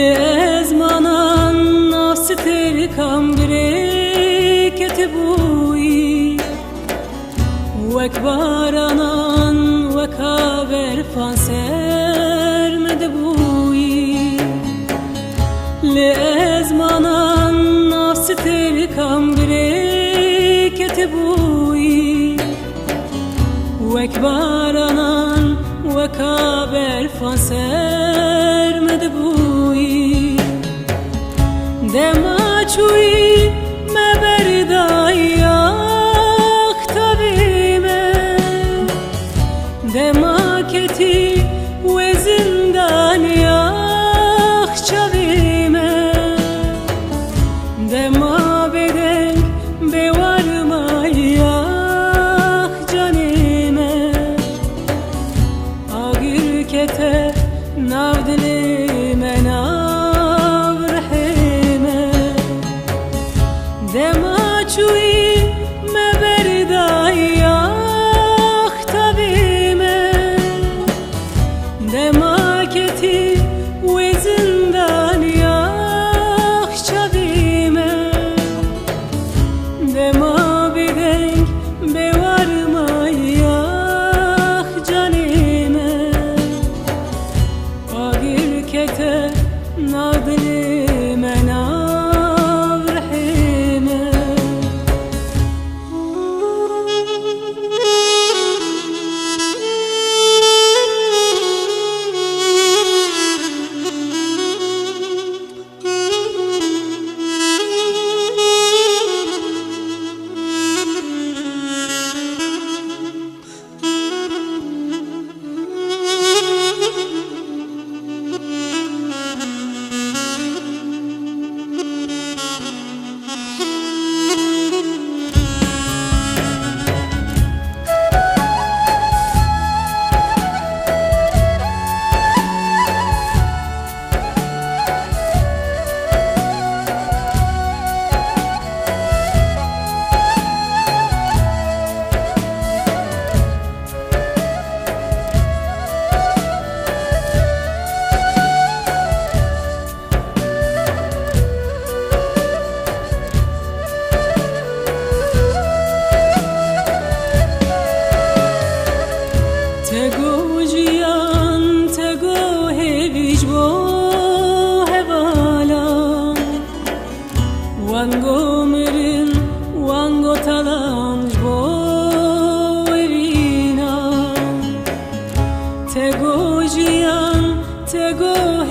لازمانان ناستر کامگری کتبوی وکبارانان وکابر فانسر مدبوی لازمانان ناستر کامگری کتبوی وکبارانان وکابر فانسر مدبوی دما چوی مبردای اختبیمه دما کتی و زندانی اخچبیمه دما بدنگ بورمای اخجانیمه آگیر کته نودلی منام دما چوی مبردای اختبیمه دما کتی و زندانی اخچبیمه دما بدنگ بورمای اخجانیمه آگیر کته نادلی منام تگو جیان تگو هیچ با هوالا وانگو مرین وانگو تلانج با وینا تگو جیان تگو